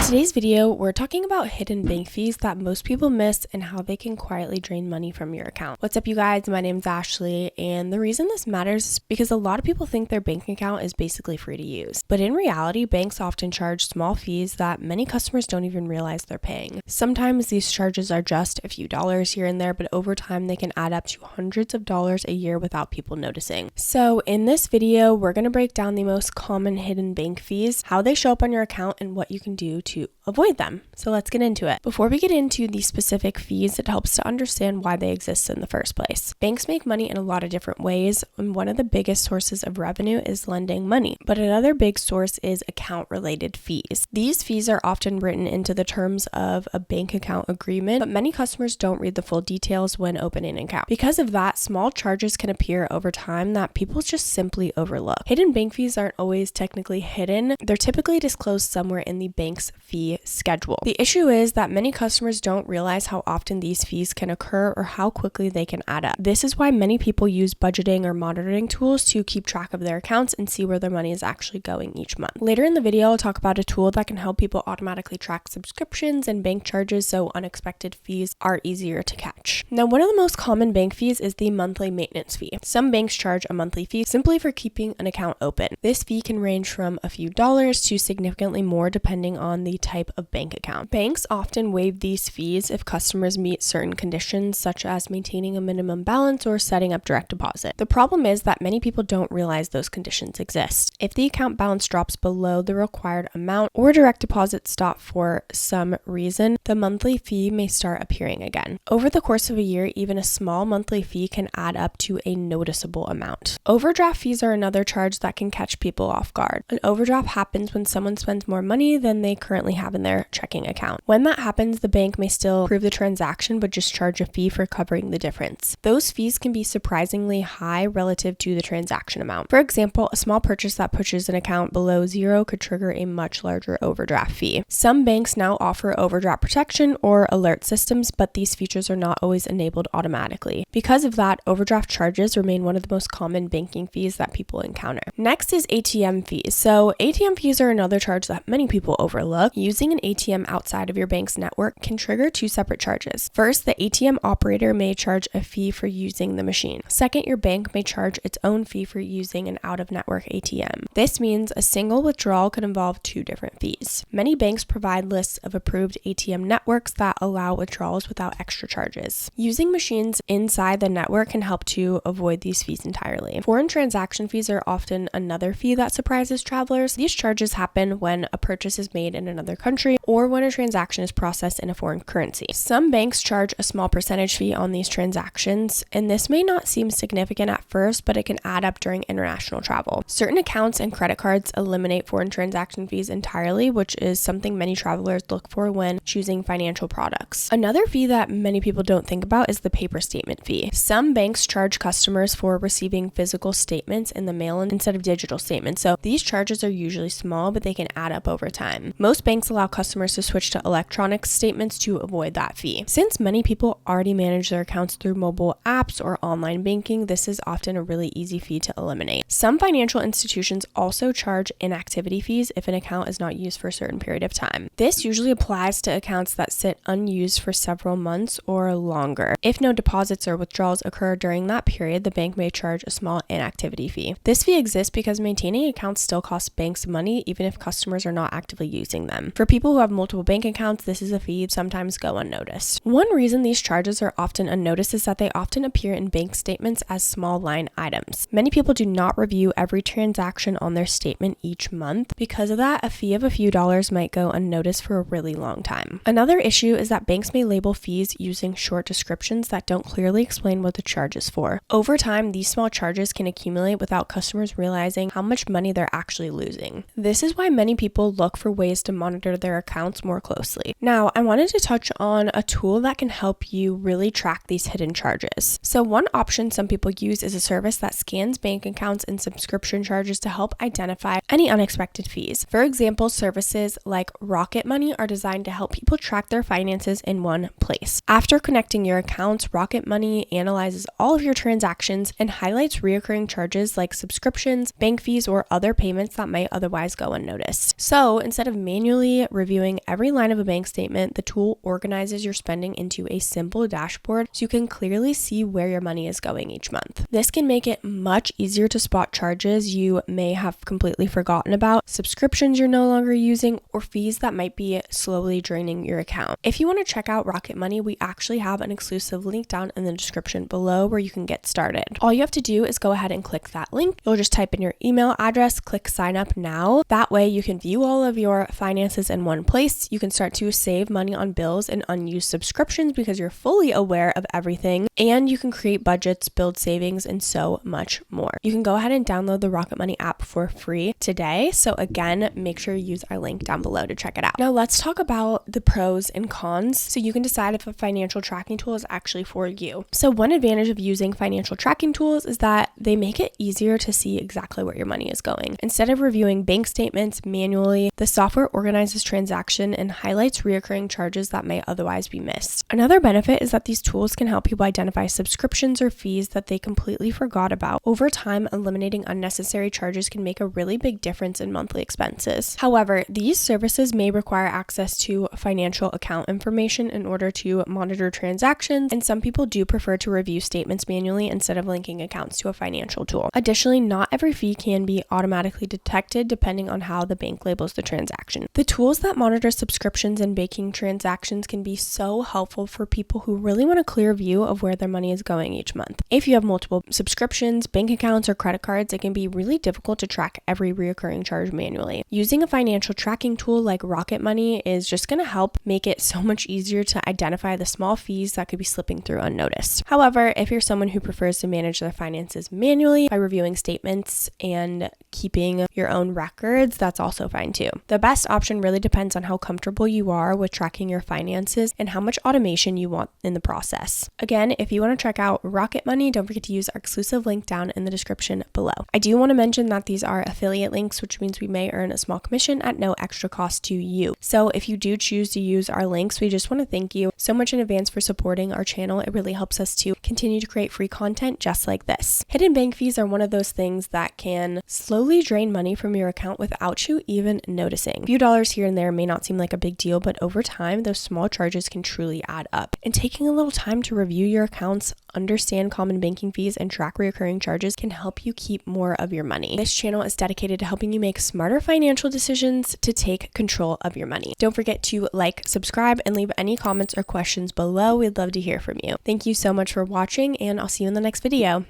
today's video, we're talking about hidden bank fees that most people miss and how they can quietly drain money from your account. What's up, you guys? My name's Ashley, and the reason this matters is because a lot of people think their bank account is basically free to use. But in reality, banks often charge small fees that many customers don't even realize they're paying. Sometimes these charges are just a few dollars here and there, but over time they can add up to hundreds of dollars a year without people noticing. So in this video, we're going to break down the most common hidden bank fees, how they show up on your account, and what you can do to avoid them. So let's get into it. Before we get into the specific fees, it helps to understand why they exist in the first place. Banks make money in a lot of different ways, and one of the biggest sources of revenue is lending money. But another big source is account-related fees. These fees are often written into the terms of a bank account agreement, but many customers don't read the full details when opening an account. Because of that, small charges can appear over time that people just simply overlook. Hidden bank fees aren't always technically hidden. They're typically disclosed somewhere in the bank's fee schedule. The issue is that many customers don't realize how often these fees can occur or how quickly they can add up. This is why many people use budgeting or monitoring tools to keep track of their accounts and see where their money is actually going each month. Later in the video, I'll talk about a tool that can help people automatically track subscriptions and bank charges so unexpected fees are easier to catch. Now, one of the most common bank fees is the monthly maintenance fee. Some banks charge a monthly fee simply for keeping an account open. This fee can range from a few dollars to significantly more depending on the type of bank account. Banks often waive these fees if customers meet certain conditions, such as maintaining a minimum balance or setting up direct deposit. The problem is that many people don't realize those conditions exist. If the account balance drops below the required amount or direct deposit stop for some reason, the monthly fee may start appearing again. Over the course of a year, even a small monthly fee can add up to a noticeable amount. Overdraft fees are another charge that can catch people off guard. An overdraft happens when someone spends more money than they currently have in their checking account. When that happens, the bank may still approve the transaction but just charge a fee for covering the difference. Those fees can be surprisingly high relative to the transaction amount. For example, a small purchase that pushes an account below zero could trigger a much larger overdraft fee. Some banks now offer overdraft protection or alert systems, but these features are not always enabled automatically. Because of that, overdraft charges remain one of the most common banking fees that people encounter. Next is ATM fees. So ATM fees are another charge that many people overlook. Using an ATM outside of your bank's network can trigger two separate charges. First, the ATM operator may charge a fee for using the machine. Second, your bank may charge its own fee for using an out-of-network ATM. This means a single withdrawal could involve two different fees. Many banks provide lists of approved ATM networks that allow withdrawals without extra charges. Using machines inside the network can help to avoid these fees entirely. Foreign transaction fees are often another fee that surprises travelers. These charges happen when a purchase is made in another country or when a transaction is processed in a foreign currency. Some banks charge a small percentage fee on these transactions, and this may not seem significant at first, but it can add up during international travel. Certain accounts and credit cards eliminate foreign transaction fees entirely, which is something many travelers look for when choosing financial products. Another fee that many people don't think about is the paper statement fee. Some banks charge customers for receiving physical statements in the mail instead of digital statements, so these charges are usually small, but they can add up over time. Most banks allow customers to switch to electronic statements to avoid that fee. Since many people already manage their accounts through mobile apps or online banking, this is often a really easy fee to eliminate. Some financial institutions also charge inactivity fees if an account is not used for a certain period of time. This usually applies to accounts that sit unused for several months or longer. If no deposits or withdrawals occur during that period, the bank may charge a small inactivity fee. This fee exists because maintaining accounts still costs banks money even if customers are not actively using them. For people who have multiple bank accounts, this is a fee that sometimes go unnoticed. One reason these charges are often unnoticed is that they often appear in bank statements as small line items. Many people do not review every transaction on their statement each month. Because of that, a fee of a few dollars might go unnoticed for a really long time. Another issue is that banks may label fees using short descriptions that don't clearly explain what the charge is for. Over time, these small charges can accumulate without customers realizing how much money they're actually losing. This is why many people look for ways to monitor their accounts more closely. Now, I wanted to touch on a tool that can help you really track these hidden charges. So one option some people use is a service that scans bank accounts and subscription charges to help identify any unexpected fees. For example, services like Rocketmoney are designed to help people track their finances in one place. After connecting your accounts, Rocketmoney analyzes all of your transactions and highlights recurring charges like subscriptions, bank fees, or other payments that might otherwise go unnoticed. So instead of manually manually reviewing every line of a bank statement, the tool organizes your spending into a simple dashboard so you can clearly see where your money is going each month. This can make it much easier to spot charges you may have completely forgotten about, subscriptions you're no longer using, or fees that might be slowly draining your account. If you want to check out Rocketmoney, we actually have an exclusive link down in the description below where you can get started. All you have to do is go ahead and click that link. You'll just type in your email address, click sign up now. That way you can view all of your finances in one place. You can start to save money on bills and unused subscriptions because you're fully aware of everything, and you can create budgets, build savings, and so much more. You can go ahead and download the Rocketmoney app for free today. So again, make sure you use our link down below to check it out. Now let's talk about the pros and cons so you can decide if a financial tracking tool is actually for you. So one advantage of using financial tracking tools is that they make it easier to see exactly where your money is going. Instead of reviewing bank statements manually, the software organizes transaction and highlights recurring charges that may otherwise be missed. Another benefit is that these tools can help people identify subscriptions or fees that they completely forgot about. Over time, eliminating unnecessary charges can make a really big difference in monthly expenses. However, these services may require access to financial account information in order to monitor transactions, and some people do prefer to review statements manually instead of linking accounts to a financial tool. Additionally, not every fee can be automatically detected depending on how the bank labels the transaction. The tools that monitor subscriptions and banking transactions can be so helpful for people who really want a clear view of where their money is going each month. If you have multiple subscriptions, bank accounts, or credit cards, it can be really difficult to track every recurring charge manually. Using a financial tracking tool like Rocketmoney is just going to help make it so much easier to identify the small fees that could be slipping through unnoticed. However, if you're someone who prefers to manage their finances manually by reviewing statements and keeping your own records, that's also fine too. The best option really depends on how comfortable you are with tracking your finances and how much automation you want in the process. Again, if you want to check out Rocketmoney, don't forget to use our exclusive link down in the description below. I do want to mention that these are affiliate links, which means we may earn a small commission at no extra cost to you. So if you do choose to use our links, we just want to thank you so much in advance for supporting our channel. It really helps us to continue to create free content just like this. Hidden bank fees are one of those things that can slowly drain money from your account without you even noticing. A few dollars here and there may not seem like a big deal, but over time, those small charges can truly add up. And taking a little time to review your accounts, understand common banking fees, and track recurring charges can help you keep more of your money. This channel is dedicated to helping you make smarter financial decisions to take control of your money. Don't forget to like, subscribe, and leave any comments or questions below. We'd love to hear from you. Thank you so much for watching, and I'll see you in the next video.